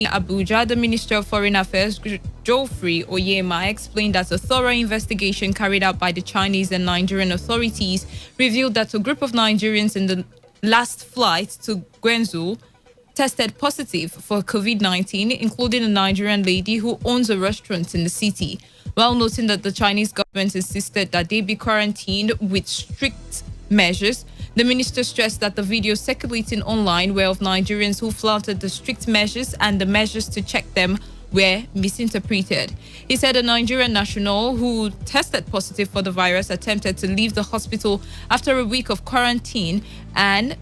In Abuja, the Minister of Foreign Affairs, Geoffrey Oyema, explained that a thorough investigation carried out by the Chinese and Nigerian authorities revealed that a group of Nigerians in the last flight to Guangzhou tested positive for COVID-19, including a Nigerian lady who owns a restaurant in the city, while noting that the Chinese government insisted that they be quarantined with strict measures. The minister stressed that the videos circulating online were of Nigerians who flouted the strict measures and the measures to check them were misinterpreted. He said a Nigerian national who tested positive for the virus attempted to leave the hospital after a week of quarantine, and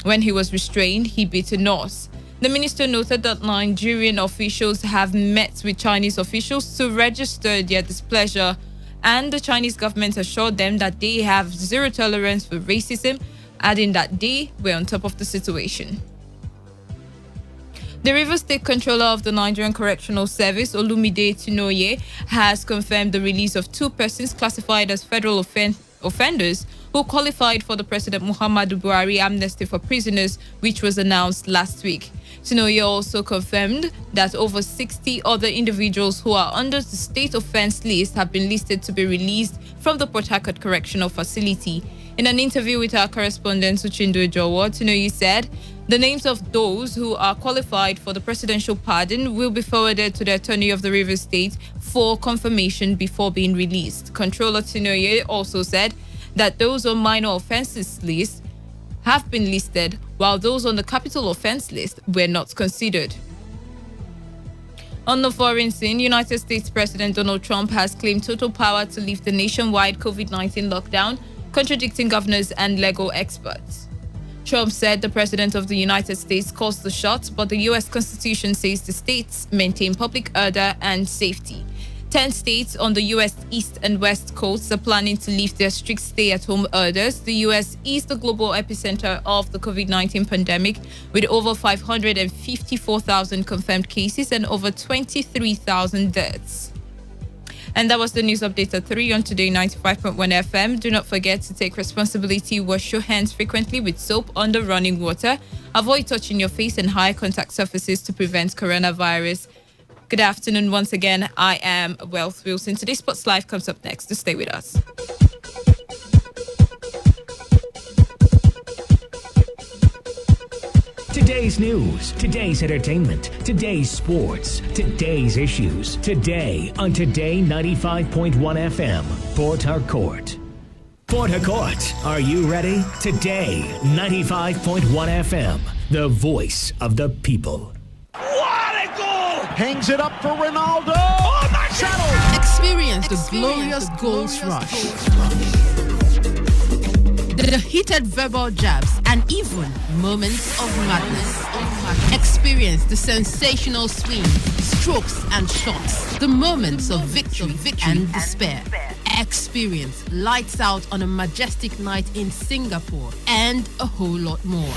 when he was restrained, he beat a nurse. The minister noted that Nigerian officials have met with Chinese officials to register their displeasure, and the Chinese government assured them that they have zero tolerance for racism, adding that they were on top of the situation. The Rivers State Controller of the Nigerian Correctional Service, Olumide Tinoye, has confirmed the release of 2 persons classified as federal offenders who qualified for the President Muhammadu Buhari amnesty for prisoners, which was announced last week. Tinoye also confirmed that over 60 other individuals who are under the state offense list have been listed to be released from the Port Harcourt Correctional Facility. In an interview with our correspondent Suchindo Jowo, Tinoye said the names of those who are qualified for the presidential pardon will be forwarded to the Attorney of the Rivers State for confirmation before being released. Controller Tinoye also said that those on minor offences list have been listed, while those on the capital offence list were not considered. On the foreign scene, United States President Donald Trump has claimed total power to lift the nationwide COVID-19 lockdown, contradicting governors and legal experts. Trump said the President of the United States calls the shots, but the U.S. Constitution says the states maintain public order and safety. 10 states on the U.S. East and West coasts are planning to lift their strict stay-at-home orders. The U.S. is the global epicenter of the COVID-19 pandemic, with over 554,000 confirmed cases and over 23,000 deaths. And that was the news update at 3 on Today 95.1 FM. Do not forget to take responsibility. Wash your hands frequently with soap under running water. Avoid touching your face and high contact surfaces to prevent coronavirus. Good afternoon once again. I am Wealth Wilson. Today's Sports Live comes up next. To stay with us. Today's news, today's entertainment, today's sports, today's issues. Today on Today 95.1 FM, Port Harcourt. Port Harcourt, are you ready? Today 95.1 FM, the voice of the people. Hangs it up for Ronaldo. Oh my God! Experience the glorious goals rush. The heated verbal jabs and even moments of madness. Experience the sensational swings, strokes and shots. The moments of victory and despair. Experience lights out on a majestic night in Singapore and a whole lot more.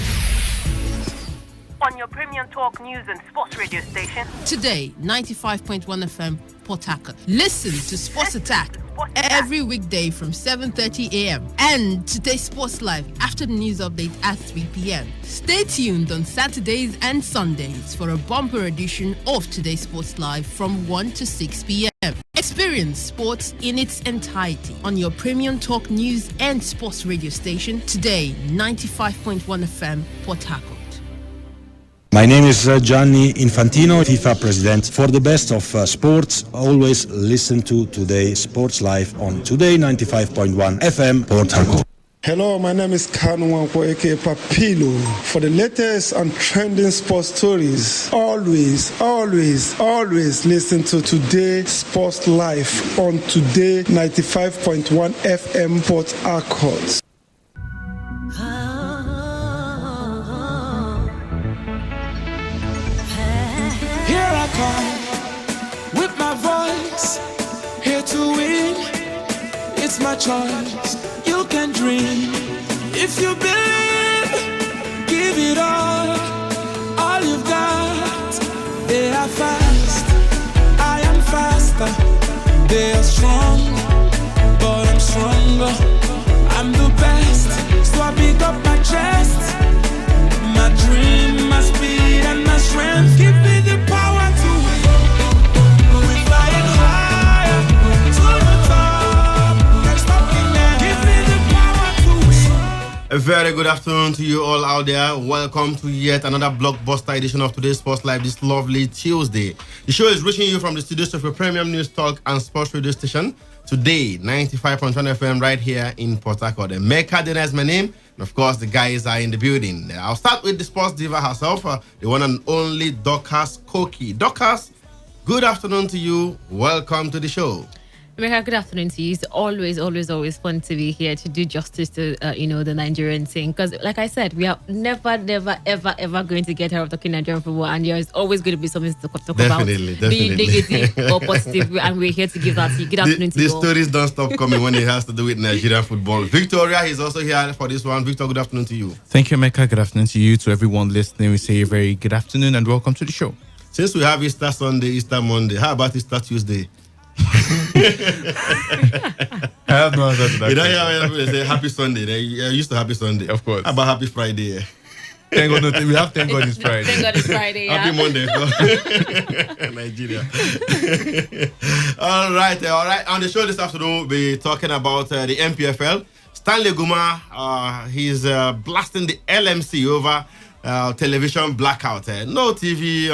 On your premium talk news and sports radio station. Today, 95.1 FM, Port Harcourt. Listen to Sports Attack every weekday from 7:30 a.m. and Today Sports Live after the news update at 3 p.m. Stay tuned on Saturdays and Sundays for a bumper edition of Today Sports Live from 1 to 6 p.m. Experience sports in its entirety on your premium talk news and sports radio station. Today, 95.1 FM, Port Harcourt. My name is Gianni Infantino, FIFA president. For the best of sports, always listen to Today Sports Live on Today 95.1 FM, Port Harcourt. Hello, my name is Kanwanko aka Papilo. For the latest and trending sports stories, always listen to Today Sports Live on Today 95.1 FM, Port Harcourt. With my voice, here to win, it's my choice. You can dream if you believe, give it all you've got. They are fast, I am faster. They are strong, but I'm stronger. I'm the best, so I pick up my chest. My dream, my speed, and my strength. Keep it the power to win. We're flying higher to the top. Can't stop me now. Give me the power to win. A very good afternoon to you all out there. Welcome to yet another blockbuster edition of Today's Sports Live this lovely Tuesday. The show is reaching you from the studios of your premium news talk and sports radio station, Today 95.1 FM, right here in Port Harcourt. Mecca Dena is my name, and of course the guys are in the building. I'll start with the sports diva herself, the one and only Dorcas Koki. Dorcas, good afternoon to you. Welcome to the show. Rebecca, good afternoon to you. It's always fun to be here to do justice to, the Nigerian thing. Because, like I said, we are never, ever going to get out of talking Nigerian football. And there's always going to be something to talk about. Be negative or positive. And we're here to give that to you. Good afternoon to you. The stories don't stop coming when it has to do with Nigerian football. Victoria is also here for this one. Victor, good afternoon to you. Thank you, Mecca. Good afternoon to you. To everyone listening, we say a very good afternoon and welcome to the show. Since we have Easter Sunday, Easter Monday, how about Easter Tuesday? I have no answer to that. You don't hear when they say Happy Sunday. They used to Happy Sunday. Of course. How about Happy Friday? Thank God, we have Thank God it's Friday. Thank God it's Friday. Happy Monday. Nigeria. All right. On the show this afternoon, we'll be talking about the MPFL. Stanley Guma, he's blasting the LMC over television blackout. No TV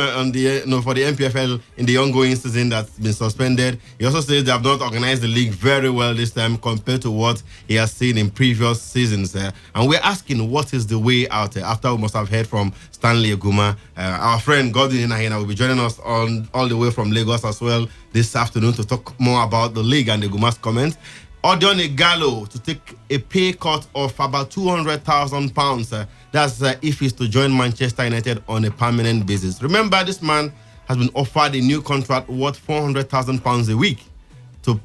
for the MPFL in the ongoing season that's been suspended. He also says they have not organized the league very well this time compared to what he has seen in previous seasons. And we're asking what is the way out after we must have heard from Stanley Guma. Our friend Godwin Inahina will be joining us all the way from Lagos as well this afternoon to talk more about the league and the Guma's comments. Odion Igalo to take a pay cut of about £200,000. That's if he's to join Manchester United on a permanent basis. Remember, this man has been offered a new contract worth £400,000 a week to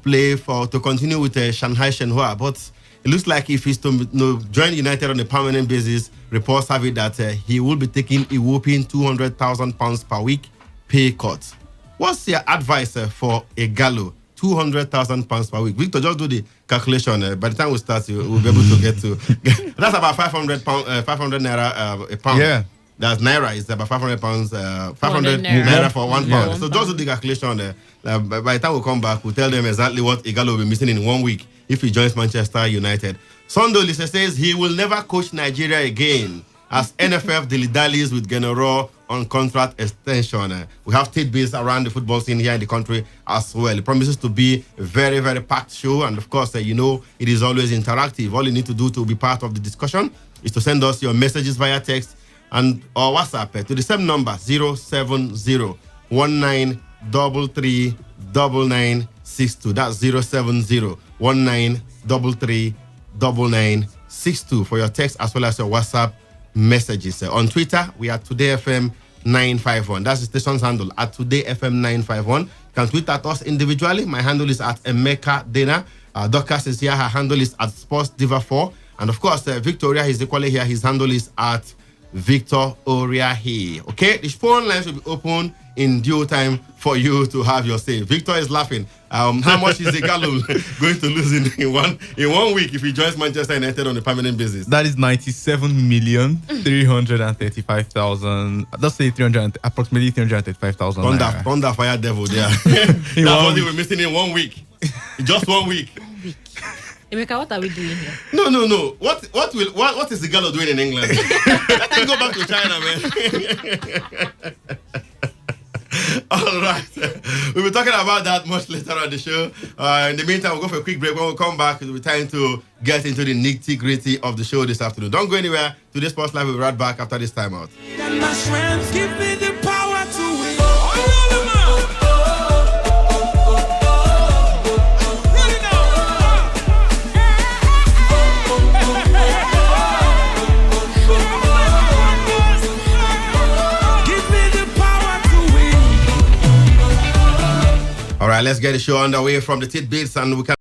continue with Shanghai Shenhua. But it looks like if he's to join United on a permanent basis, reports have it that he will be taking a whopping £200,000 per week pay cut. What's your advice for Igalo? £200,000 per week. Victor, just do the calculation. By the time we start, we'll be able to get to. That's about 500 naira a pound. Yeah. That's naira. It's about 500 pounds. 500 naira for 1 pound. So just do the calculation. By the time we come back, we'll tell them exactly what Igalo will be missing in 1 week if he joins Manchester United. Sondo Lise says he will never coach Nigeria again as NFF dilly-dallies with Genoro on contract extension. We have tidbits around the football scene here in the country as well. It promises to be a very, very packed show. And of course, it is always interactive. All you need to do to be part of the discussion is to send us your messages via text and or WhatsApp to the same number, 070-1933-9962. That's 070-1933-9962 for your text as well as your WhatsApp messages. On Twitter, we are Today FM 951. That's the station's handle, at Today FM 951. You can tweet at us individually. My handle is at Emeka Dena. Dorcas is here. Her handle is at Sports Diva 4. And of course, Victoria is equally here. His handle is at Victor Oriahi. Okay, the phone lines will be open in due time for you to have your say. Victor is laughing. How much is Igalo going to lose in one week if he joins Manchester United on a permanent basis? That is 97,335,000. Let's say approximately 335,000. Thunder Fire Devil there. That's what we're missing in 1 week. Just 1 week. Emeka, what are we doing here? No. What is Igalo doing in England? Let him go back to China, man. All right. We'll be talking about that much later on the show. In the meantime, we'll go for a quick break. When we come back, it'll be time to get into the nitty-gritty of the show this afternoon. Don't go anywhere. Today's Sports Live will be right back after this time out. And my strength, give me the power to win. All right, let's get the show underway from the tidbits, and we can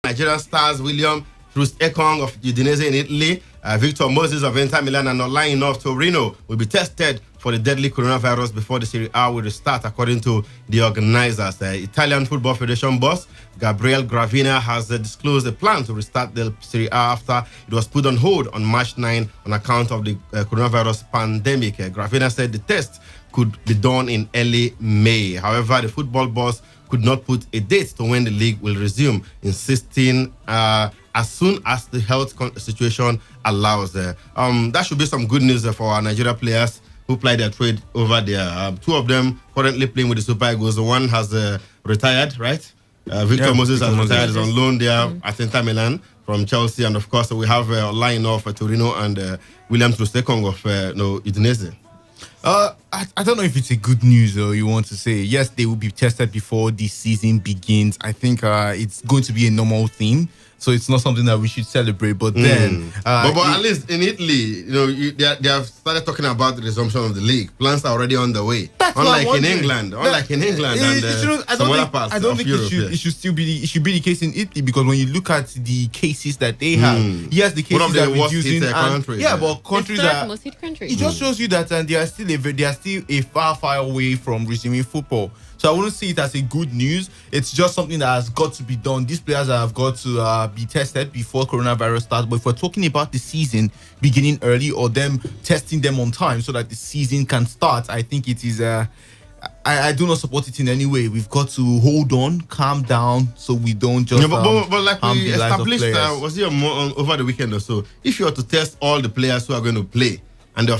Nigerian stars William Troost-Ekong of Udinese in Italy, Victor Moses of Inter Milan, and Olayin of Torino will be tested for the deadly coronavirus before the Serie A will restart, according to the organizers. Italian Football Federation boss Gabriel Gravina has disclosed a plan to restart the Serie A after it was put on hold on March 9 on account of the coronavirus pandemic. Gravina said the test could be done in early May. However, the football boss could not put a date to when the league will resume, insisting as soon as the health situation allows. That should be some good news for our Nigeria players who ply their trade over there. Two of them currently playing with the Super Eagles. The one has retired, right? Victor Moses has retired. Is on loan there at Inter Milan from Chelsea. And of course, we have a line of Torino and William Trustekong of Udinese. I don't know if it's a good news or you want to say. Yes, they will be tested before the season begins. I think it's going to be a normal thing. So it's not something that we should celebrate. But then... but at least in Italy, they have started talking about the resumption of the league. Plans are already on the way. Unlike in England. And some other parts I don't of think Europe. it should be the case in Italy, because when you look at the cases that they have, yes, the cases one of the are worst reducing. hit countries. But countries are... most hit countries. It just shows you that they are still a far away from resuming football. So I wouldn't see it as a good news. It's just something that has got to be done. These players have got to be tested before coronavirus starts. But if we're talking about the season beginning early or them testing them on time so that the season can start, I think it is... I do not support it in any way. We've got to hold on, calm down, so we don't just but like we established, players. was it over the weekend or so? If you are to test all the players who are going to play and they're